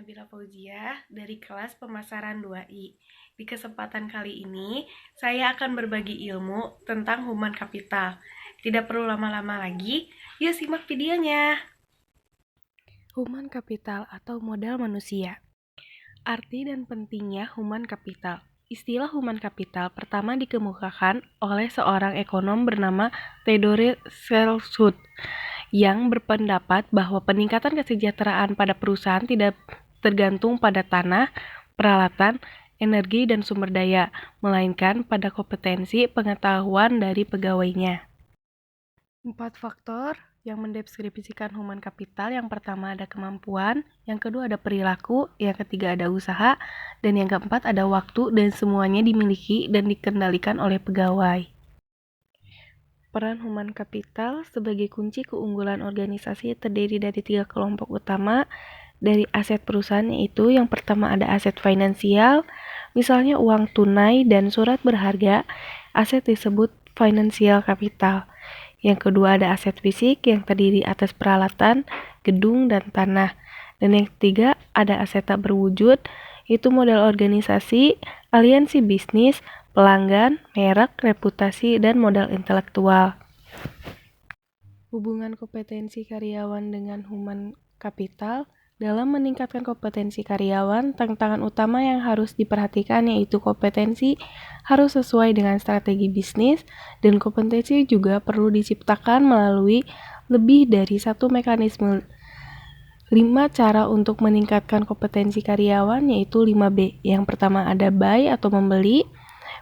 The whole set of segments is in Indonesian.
Nabila Fauzia dari kelas pemasaran 2I. Di kesempatan kali ini, saya akan berbagi ilmu tentang human capital. Tidak perlu lama-lama lagi, yuk simak videonya. Human capital atau modal manusia. Arti dan pentingnya human capital. Istilah human capital pertama dikemukakan oleh seorang ekonom bernama Theodore Schultz yang berpendapat bahwa peningkatan kesejahteraan pada perusahaan tidak tergantung pada tanah, peralatan, energi, dan sumber daya, melainkan pada kompetensi pengetahuan dari pegawainya. 4 faktor yang mendeskripsikan human capital. Yang pertama ada kemampuan, yang kedua ada perilaku, yang ketiga ada usaha, dan yang keempat ada waktu, dan semuanya dimiliki dan dikendalikan oleh pegawai. Peran human capital sebagai kunci keunggulan organisasi terdiri dari 3 kelompok utama dari aset perusahaan, yaitu yang pertama ada aset finansial, misalnya uang tunai dan surat berharga. Aset disebut financial capital. Yang kedua ada aset fisik yang terdiri atas peralatan, gedung, dan tanah. Dan yang ketiga ada aset tak berwujud, yaitu modal organisasi, aliansi bisnis, pelanggan, merek, reputasi, dan modal intelektual. Hubungan kompetensi karyawan dengan human capital. Dalam meningkatkan kompetensi karyawan, tantangan utama yang harus diperhatikan yaitu kompetensi harus sesuai dengan strategi bisnis, dan kompetensi juga perlu diciptakan melalui lebih dari satu mekanisme. 5 cara untuk meningkatkan kompetensi karyawan yaitu 5B. Yang pertama ada buy atau membeli,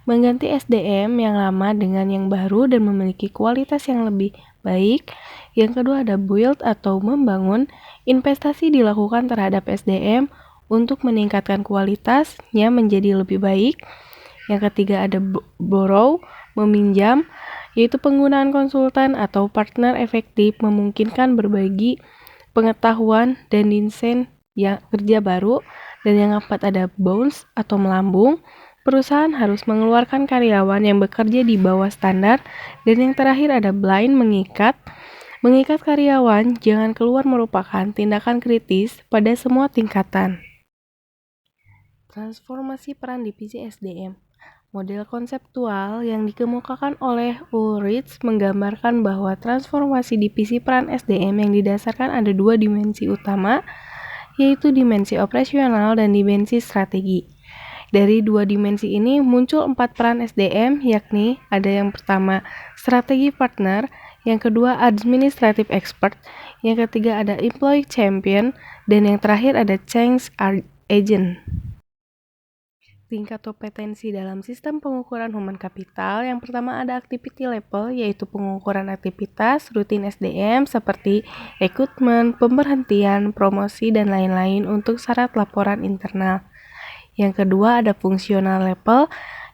mengganti SDM yang lama dengan yang baru dan memiliki kualitas yang lebih baik. Yang kedua ada build atau membangun, investasi dilakukan terhadap SDM untuk meningkatkan kualitasnya menjadi lebih baik. Yang ketiga ada borrow, meminjam, yaitu penggunaan konsultan atau partner efektif memungkinkan berbagi pengetahuan dan desain yang kerja baru. Dan yang keempat ada bounce atau melambung, perusahaan harus mengeluarkan karyawan yang bekerja di bawah standar. Dan yang terakhir ada blind, mengikat karyawan jangan keluar merupakan tindakan kritis pada semua tingkatan. Transformasi peran divisi SDM. Model konseptual yang dikemukakan oleh Ulrich menggambarkan bahwa transformasi divisi peran SDM yang didasarkan ada 2 dimensi utama, yaitu dimensi operasional dan dimensi strategi. Dari 2 dimensi ini muncul 4 peran SDM, yakni ada yang pertama strategi partner, yang kedua administrative expert, yang ketiga ada employee champion, dan yang terakhir ada change agent. Tingkat kompetensi dalam sistem pengukuran human capital. Yang pertama ada activity level, yaitu pengukuran aktivitas rutin SDM seperti rekrutmen, pemberhentian, promosi, dan lain-lain untuk syarat laporan internal. Yang kedua ada fungsional level,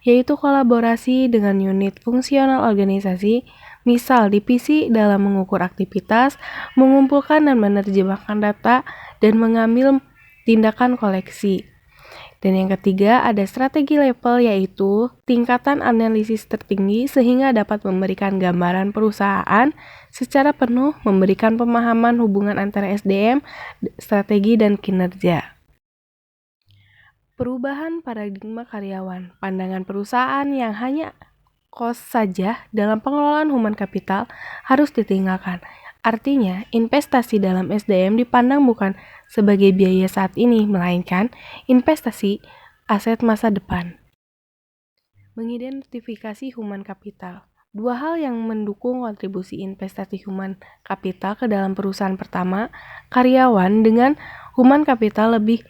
yaitu kolaborasi dengan unit fungsional organisasi, misal divisi dalam mengukur aktivitas, mengumpulkan dan menerjemahkan data, dan mengambil tindakan koleksi. Dan yang ketiga ada strategi level, yaitu tingkatan analisis tertinggi sehingga dapat memberikan gambaran perusahaan secara penuh, memberikan pemahaman hubungan antara SDM, strategi, dan kinerja. Perubahan paradigma karyawan. Pandangan perusahaan yang hanya cost saja dalam pengelolaan human capital harus ditinggalkan. Artinya, investasi dalam SDM dipandang bukan sebagai biaya saat ini, melainkan investasi aset masa depan. Mengidentifikasi human capital. 2 hal yang mendukung kontribusi investasi human capital ke dalam perusahaan. Pertama, karyawan dengan human capital lebih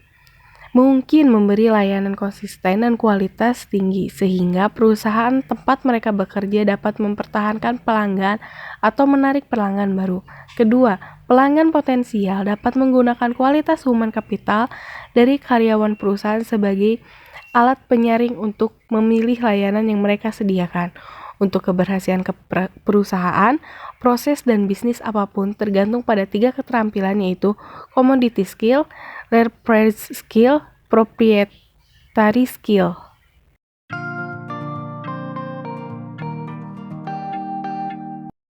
mungkin memberi layanan konsisten dan kualitas tinggi, sehingga perusahaan tempat mereka bekerja dapat mempertahankan pelanggan atau menarik pelanggan baru. Kedua, pelanggan potensial dapat menggunakan kualitas human capital dari karyawan perusahaan sebagai alat penyaring untuk memilih layanan yang mereka sediakan. Untuk keberhasilan perusahaan, proses dan bisnis apapun tergantung pada 3 keterampilan, yaitu commodity skill, rare price skill, proprietary skill.